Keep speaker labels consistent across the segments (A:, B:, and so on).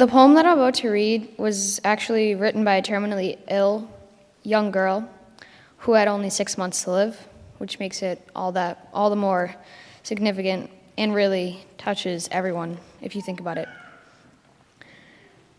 A: The poem that I'm about to read was actually written by a terminally ill young girl who had only 6 months to live, which makes it all the more significant and really touches everyone if you think about it.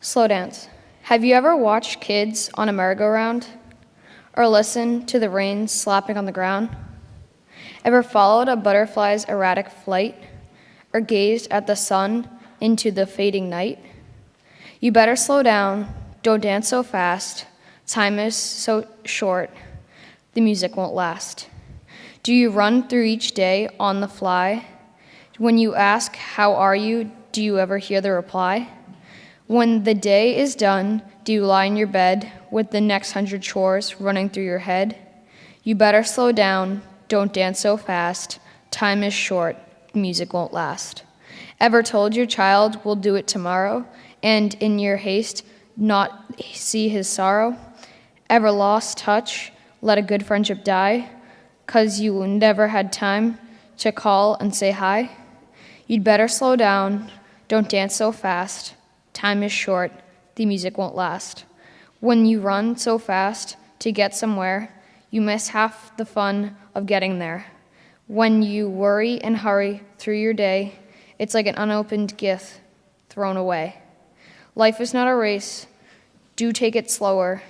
A: Slow dance. Have you ever watched kids on a merry-go-round or listened to the rain slapping on the ground? Ever followed a butterfly's erratic flight or gazed at the sun into the fading night? You better slow down, don't dance so fast. Time is so short, the music won't last. Do you run through each day on the fly? When you ask, how are you, do you ever hear the reply? When the day is done, do you lie in your bed with the next 100 chores running through your head? You better slow down, don't dance so fast. Time is short, music won't last. Ever told your child we'll do it tomorrow, and in your haste not see his sorrow? Ever lost touch, let a good friendship die, 'cause you never had time to call and say hi? You'd better slow down, don't dance so fast. Time is short, the music won't last. When you run so fast to get somewhere, you miss half the fun of getting there. When you worry and hurry through your day, it's like an unopened gift thrown away. Life is not a race, do take it slower.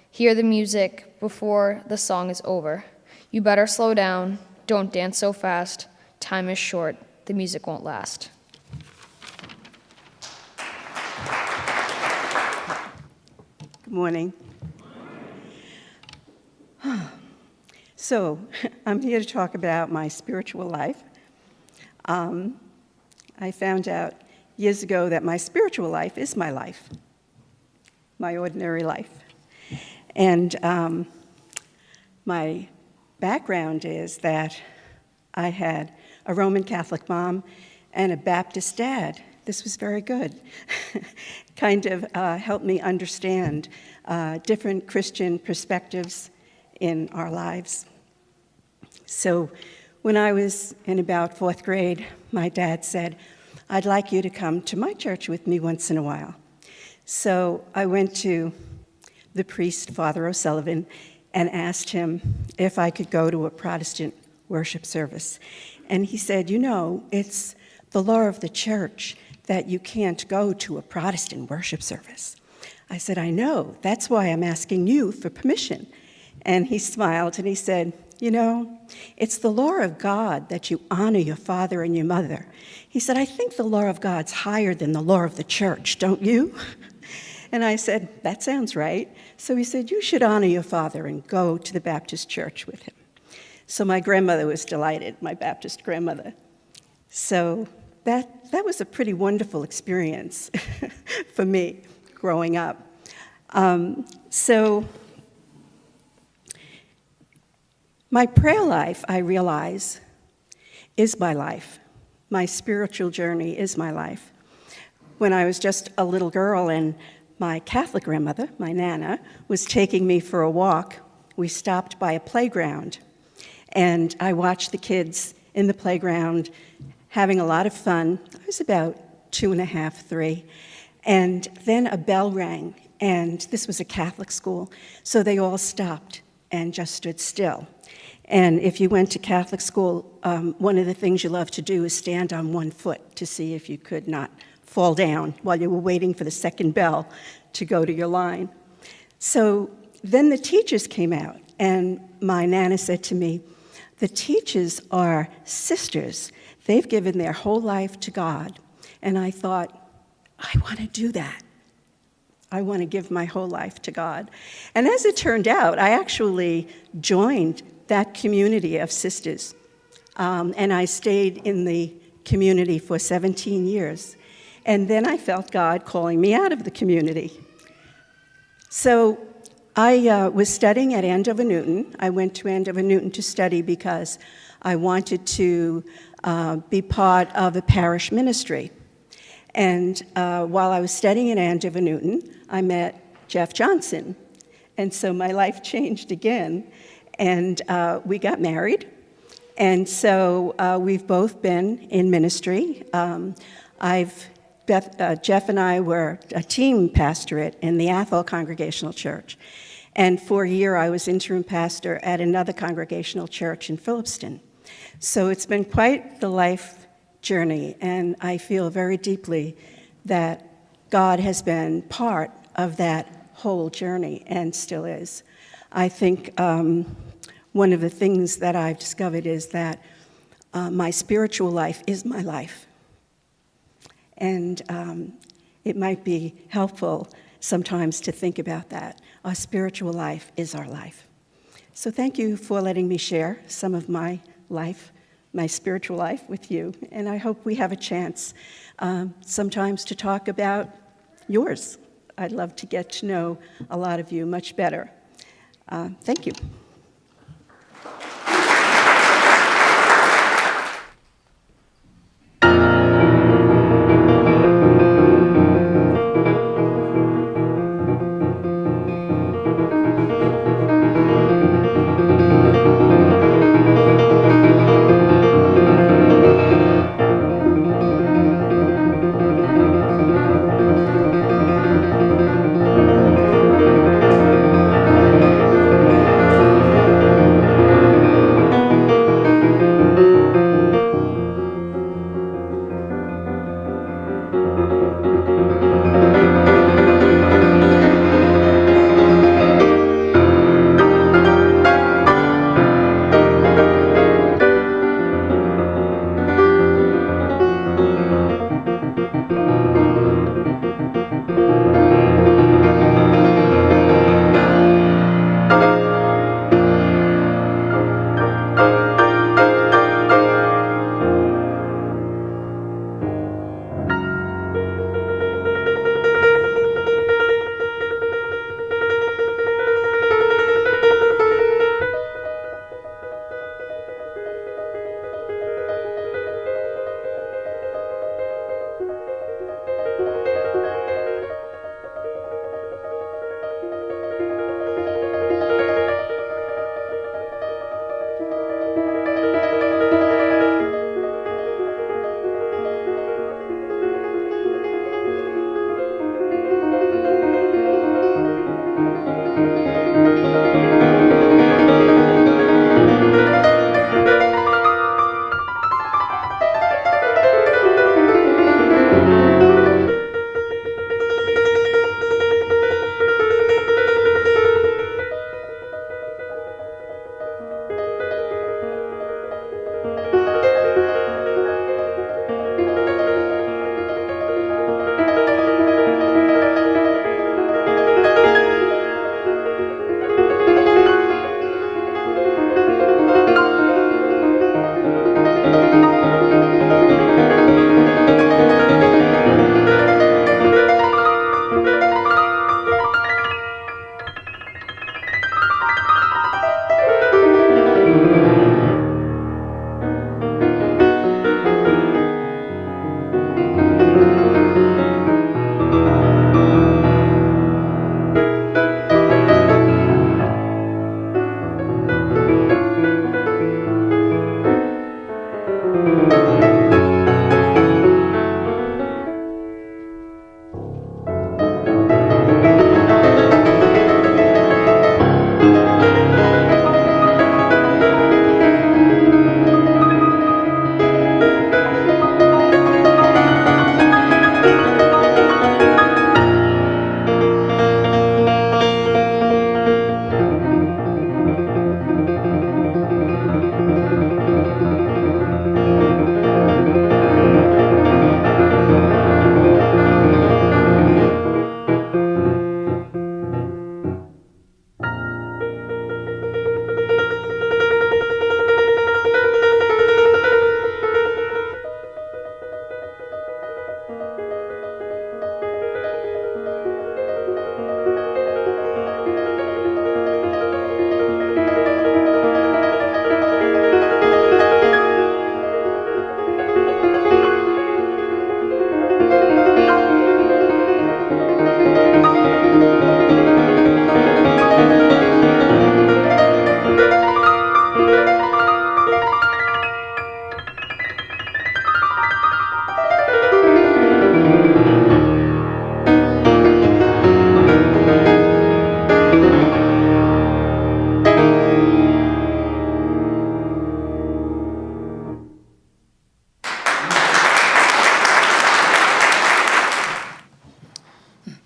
A: Hear the music before the song is over. You better slow down, don't dance so fast. Time is short, the music won't last.
B: Good morning. So, I'm here to talk about my spiritual life. I found out years ago that my spiritual life is my life, my ordinary life. And my background is that I had a Roman Catholic mom and a Baptist dad. This was very good. Kind of helped me understand different Christian perspectives in our lives. So when I was in about 4th grade, my dad said, I'd like you to come to my church with me once in a while. So I went to the priest, Father O'Sullivan, and asked him if I could go to a Protestant worship service. And he said, you know, it's the law of the church that you can't go to a Protestant worship service. I said, I know, that's why I'm asking you for permission. And he smiled and he said, you know, it's the law of God that you honor your father and your mother. He said, I think the law of God's higher than the law of the church, don't you? And I said, that sounds right. So he said, you should honor your father and go to the Baptist church with him. So my grandmother was delighted, my Baptist grandmother. So that was a pretty wonderful experience for me growing up. So my prayer life, I realize, is my life. My spiritual journey is my life. When I was just a little girl and my Catholic grandmother, my Nana, was taking me for a walk, we stopped by a playground. And I watched the kids in the playground having a lot of fun. I was about 2.5, 3. And then a bell rang, and this was a Catholic school, so they all stopped and just stood still. And if you went to Catholic school, one of the things you love to do is stand on one foot to see if you could not fall down while you were waiting for the second bell to go to your line. So then the teachers came out, and my Nana said to me, the teachers are sisters. They've given their whole life to God. And I thought, I want to do that. I want to give my whole life to God. And as it turned out, I actually joined that community of sisters. And I stayed in the community for 17 years. And then I felt God calling me out of the community. So I was studying at Andover Newton. I went to Andover Newton to study because I wanted to be part of a parish ministry. And while I was studying at Andover Newton, I met Jeff Johnson. And so my life changed again. And we got married. And so we've both been in ministry. I've Jeff and I were a team pastorate in the Athol Congregational Church. And for a year, I was interim pastor at another congregational church in Phillipston. So it's been quite the life journey, and I feel very deeply that God has been part of that whole journey and still is. I think one of the things that I've discovered is that my spiritual life is my life. And it might be helpful sometimes to think about that. Our spiritual life is our life. So thank you for letting me share some of my life, my spiritual life with you. And I hope we have a chance sometimes to talk about yours. I'd love to get to know a lot of you much better. Thank you.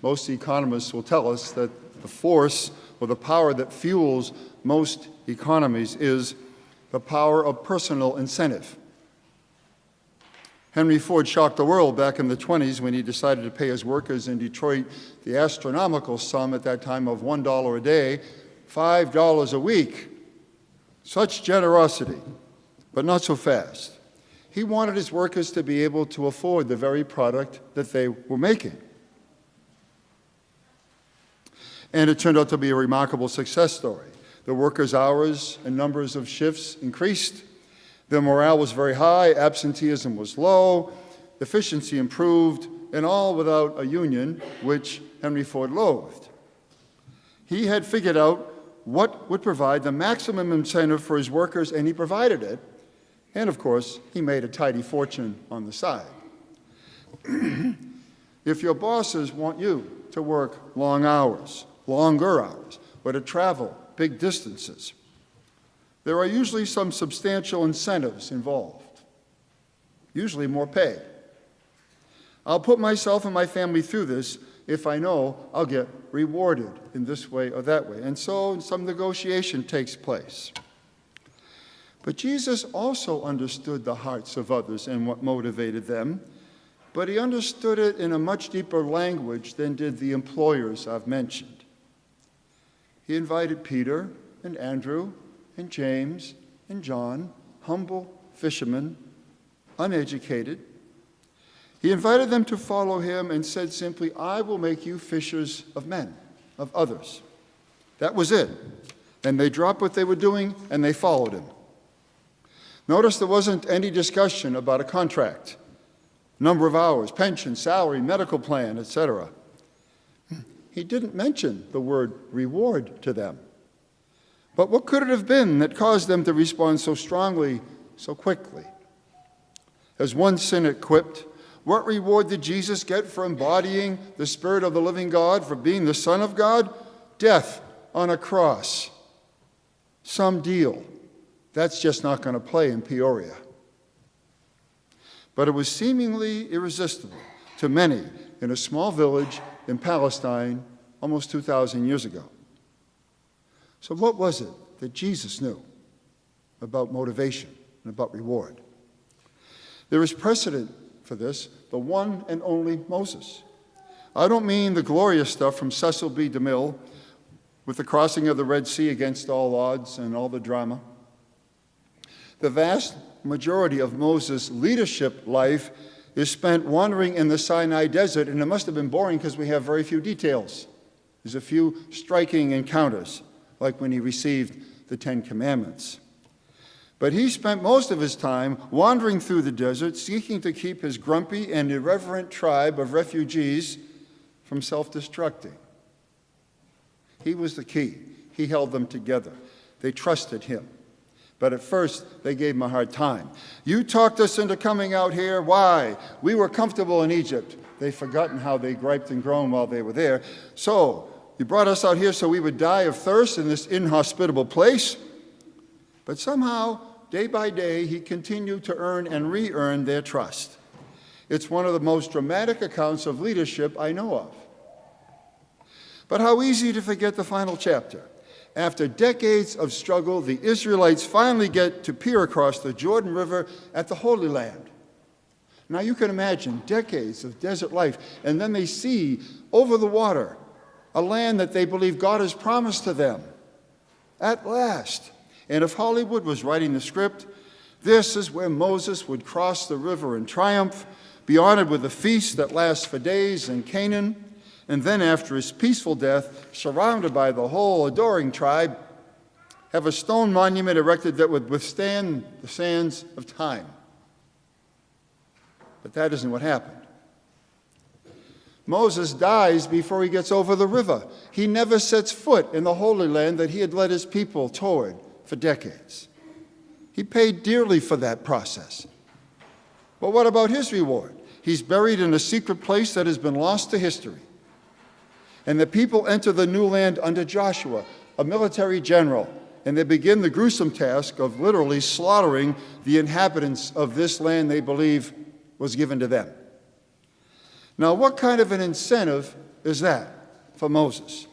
C: most economists will tell us that the force or the power that fuels most economies is the power of personal incentive. Henry Ford shocked the world back in the 20s when he decided to pay his workers in Detroit the astronomical sum at that time of $1 a day, $5 a week. Such generosity, but not so fast. He wanted his workers to be able to afford the very product that they were making. And it turned out to be a remarkable success story. The workers' hours and numbers of shifts increased. Their morale was very high, absenteeism was low, efficiency improved, and all without a union, which Henry Ford loathed. He had figured out what would provide the maximum incentive for his workers, and he provided it. And of course, he made a tidy fortune on the side. If your bosses want you to work long hours, longer hours, or to travel big distances, there are usually some substantial incentives involved, usually more pay. I'll put myself and my family through this if I know I'll get rewarded in this way or that way. And so some negotiation takes place. But Jesus also understood the hearts of others and what motivated them, but he understood it in a much deeper language than did the employers I've mentioned. He invited Peter and Andrew and James and John, humble fishermen, uneducated. He invited them to follow him and said simply, I will make you fishers of men, of others. That was it. And they dropped what they were doing and they followed him. Notice there wasn't any discussion about a contract, number of hours, pension, salary, medical plan, etc. He didn't mention the word reward to them. But what could it have been that caused them to respond so strongly, so quickly? As one cynic quipped, what reward did Jesus get for embodying the Spirit of the living God, for being the Son of God? Death on a cross. Some deal. That's just not going to play in Peoria. But it was seemingly irresistible to many in a small village in Palestine almost 2,000 years ago. So what was it that Jesus knew about motivation and about reward? There is precedent for this, the one and only Moses. I don't mean the glorious stuff from Cecil B. DeMille with the crossing of the Red Sea against all odds and all the drama. The vast majority of Moses' leadership life is spent wandering in the Sinai desert, and it must have been boring because we have very few details. There's a few striking encounters, like when he received the Ten Commandments. But he spent most of his time wandering through the desert, seeking to keep his grumpy and irreverent tribe of refugees from self-destructing. He was the key. He held them together. They trusted him. But at first, they gave him a hard time. You talked us into coming out here. Why? We were comfortable in Egypt. They'd forgotten how they griped and groaned while they were there. So, you brought us out here so we would die of thirst in this inhospitable place? But somehow, day by day, he continued to earn and re-earn their trust. It's one of the most dramatic accounts of leadership I know of. But how easy to forget the final chapter. After decades of struggle, the Israelites finally get to peer across the Jordan River at the Holy Land. Now you can imagine decades of desert life, and then they see over the water a land that they believe God has promised to them. At last. And if Hollywood was writing the script, this is where Moses would cross the river in triumph, be honored with a feast that lasts for days in Canaan, and then after his peaceful death, surrounded by the whole adoring tribe, have a stone monument erected that would withstand the sands of time. But that isn't what happened. Moses dies before he gets over the river. He never sets foot in the Holy Land that he had led his people toward for decades. He paid dearly for that process. But what about his reward? He's buried in a secret place that has been lost to history. And the people enter the new land under Joshua, a military general, and they begin the gruesome task of literally slaughtering the inhabitants of this land they believe was given to them. Now, what kind of an incentive is that for Moses?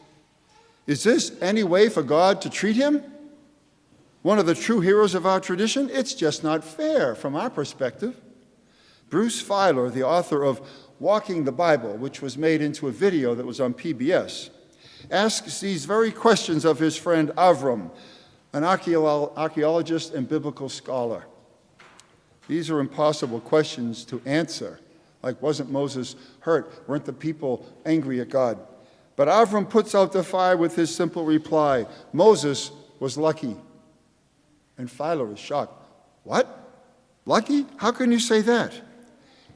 C: Is this any way for God to treat him? One of the true heroes of our tradition? It's just not fair from our perspective. Bruce Feiler, the author of Walking the Bible, which was made into a video that was on PBS, asks these very questions of his friend Avram, an archaeologist and biblical scholar. These are impossible questions to answer. Like, wasn't Moses hurt? Weren't the people angry at God? But Avram puts out the fire with his simple reply, Moses was lucky. And Philo is shocked. What? Lucky? How can you say that?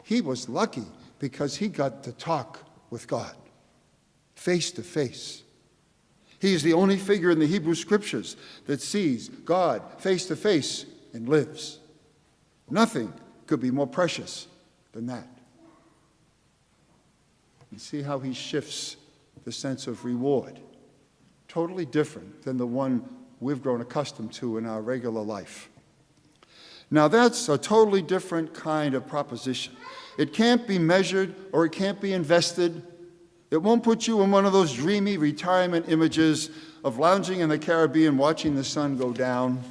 C: He was lucky because he got to talk with God, face to face. He is the only figure in the Hebrew Scriptures that sees God face to face and lives. Nothing could be more precious than that. You see how he shifts the sense of reward. Totally different than the one we've grown accustomed to in our regular life. Now that's a totally different kind of proposition. It can't be measured or it can't be invested. It won't put you in one of those dreamy retirement images of lounging in the Caribbean watching the sun go down.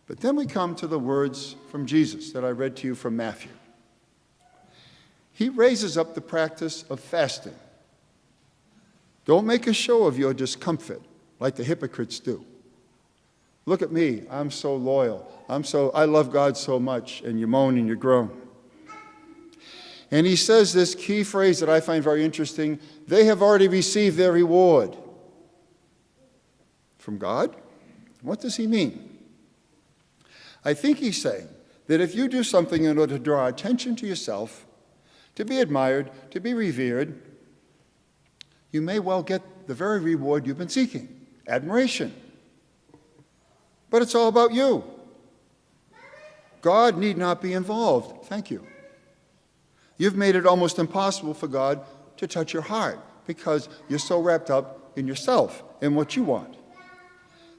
C: But then we come to the words from Jesus that I read to you from Matthew. He raises up the practice of fasting. Don't make a show of your discomfort like the hypocrites do. Look at me, I'm so loyal. I love God so much, and you moan and you groan. And he says this key phrase that I find very interesting, they have already received their reward. From God? What does he mean? I think he's saying that if you do something in order to draw attention to yourself, to be admired, to be revered, you may well get the very reward you've been seeking, admiration. But it's all about you. God need not be involved. Thank you. You've made it almost impossible for God to touch your heart because you're so wrapped up in yourself and what you want.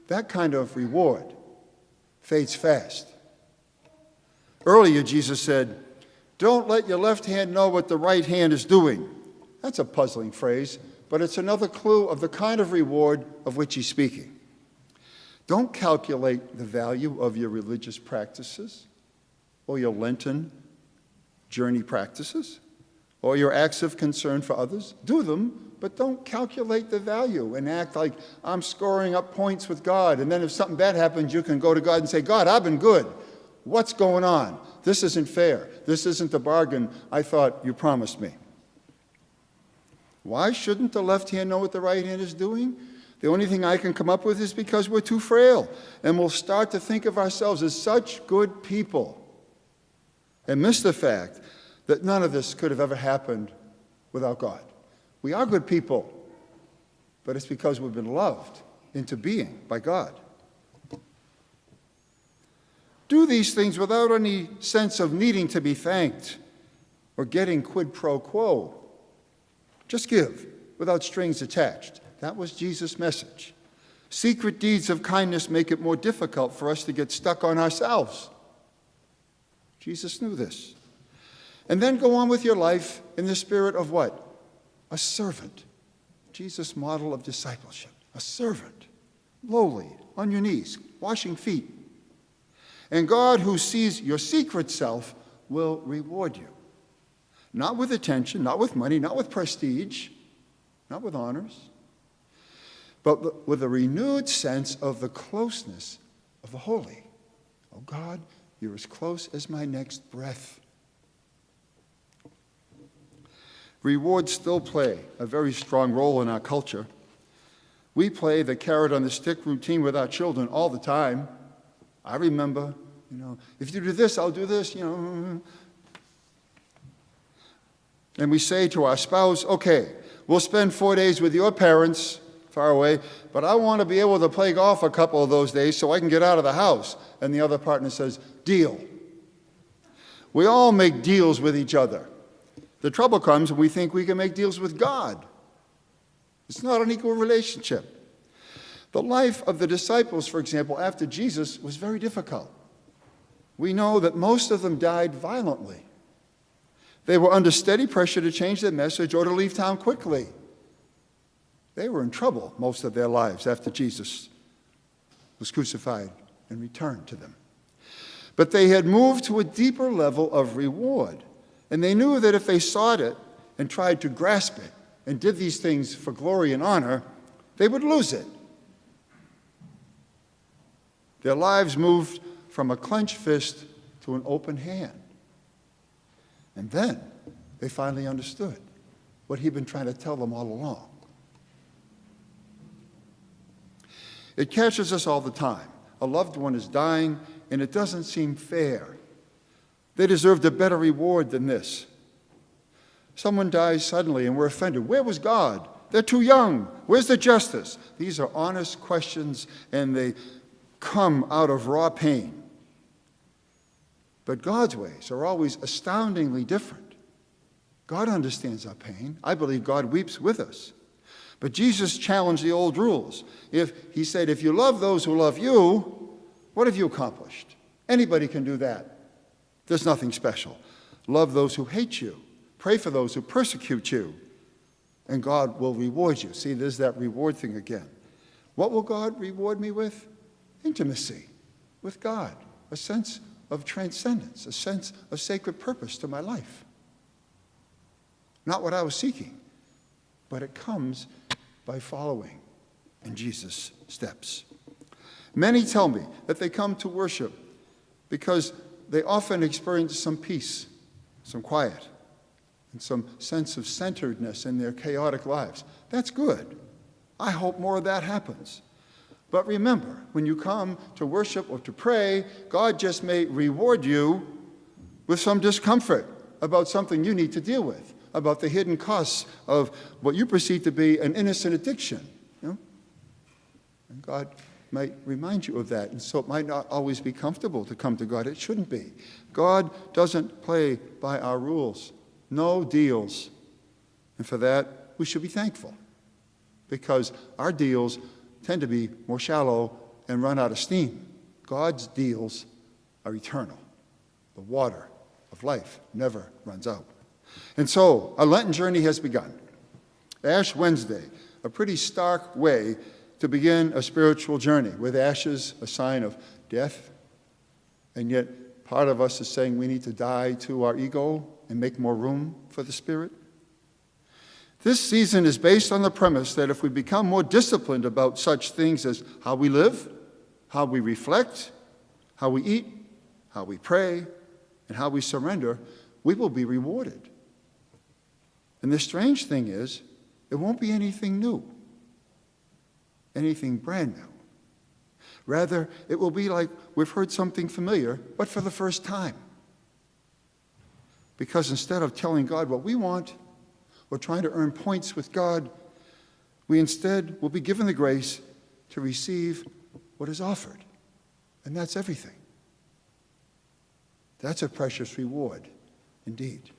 C: That kind of reward fades fast. Earlier, Jesus said, "Don't let your left hand know what the right hand is doing." That's a puzzling phrase, but it's another clue of the kind of reward of which he's speaking. Don't calculate the value of your religious practices or your Lenten journey practices or your acts of concern for others. Do them, but don't calculate the value and act like I'm scoring up points with God. And then if something bad happens, you can go to God and say, God, I've been good. What's going on? This isn't fair. This isn't the bargain I thought you promised me. Why shouldn't the left hand know what the right hand is doing? The only thing I can come up with is because we're too frail, and we'll start to think of ourselves as such good people and miss the fact that none of this could have ever happened without God. We are good people, but it's because we've been loved into being by God. Do these things without any sense of needing to be thanked or getting quid pro quo. Just give without strings attached. That was Jesus' message. Secret deeds of kindness make it more difficult for us to get stuck on ourselves. Jesus knew this. And then go on with your life in the spirit of what? A servant. Jesus' model of discipleship. A servant. Lowly, on your knees, washing feet. And God, who sees your secret self, will reward you. Not with attention, not with money, not with prestige, not with honors, but with a renewed sense of the closeness of the holy. Oh God, you're as close as my next breath. Rewards still play a very strong role in our culture. We play the carrot on the stick routine with our children all the time. I remember, if you do this, I'll do this, And we say to our spouse, okay, we'll spend 4 days with your parents far away, but I want to be able to play golf a couple of those days so I can get out of the house. And the other partner says, deal. We all make deals with each other. The trouble comes when we think we can make deals with God. It's not an equal relationship. The life of the disciples, for example, after Jesus was very difficult. We know that most of them died violently. They were under steady pressure to change their message or to leave town quickly. They were in trouble most of their lives after Jesus was crucified and returned to them. But they had moved to a deeper level of reward, and they knew that if they sought it and tried to grasp it and did these things for glory and honor, they would lose it. Their lives moved from a clenched fist to an open hand. And then they finally understood what he'd been trying to tell them all along. It catches us all the time. A loved one is dying, and it doesn't seem fair. They deserved a better reward than this. Someone dies suddenly, and we're offended. Where was God? They're too young. Where's the justice? These are honest questions, and they come out of raw pain. But God's ways are always astoundingly different. God understands our pain. I believe God weeps with us. But Jesus challenged the old rules. He said, if you love those who love you, what have you accomplished? Anybody can do that. There's nothing special. Love those who hate you. Pray for those who persecute you. And God will reward you. See, there's that reward thing again. What will God reward me with? Intimacy with God, a sense of transcendence, a sense of sacred purpose to my life. Not what I was seeking, but it comes by following in Jesus' steps. Many tell me that they come to worship because they often experience some peace, some quiet, and some sense of centeredness in their chaotic lives. That's good. I hope more of that happens. But remember, when you come to worship or to pray, God just may reward you with some discomfort about something you need to deal with, about the hidden costs of what you perceive to be an innocent addiction. And God might remind you of that. And so it might not always be comfortable to come to God. It shouldn't be. God doesn't play by our rules. No deals. And for that, we should be thankful, because our deals tend to be more shallow and run out of steam. God's deals are eternal. The water of life never runs out. And so, our Lenten journey has begun. Ash Wednesday, a pretty stark way to begin a spiritual journey, with ashes a sign of death, and yet part of us is saying we need to die to our ego and make more room for the Spirit. This season is based on the premise that if we become more disciplined about such things as how we live, how we reflect, how we eat, how we pray, and how we surrender, we will be rewarded. And the strange thing is, it won't be anything new, anything brand new. Rather, it will be like we've heard something familiar, but for the first time. Because instead of telling God what we want, or trying to earn points with God, we instead will be given the grace to receive what is offered. And that's everything. That's a precious reward indeed.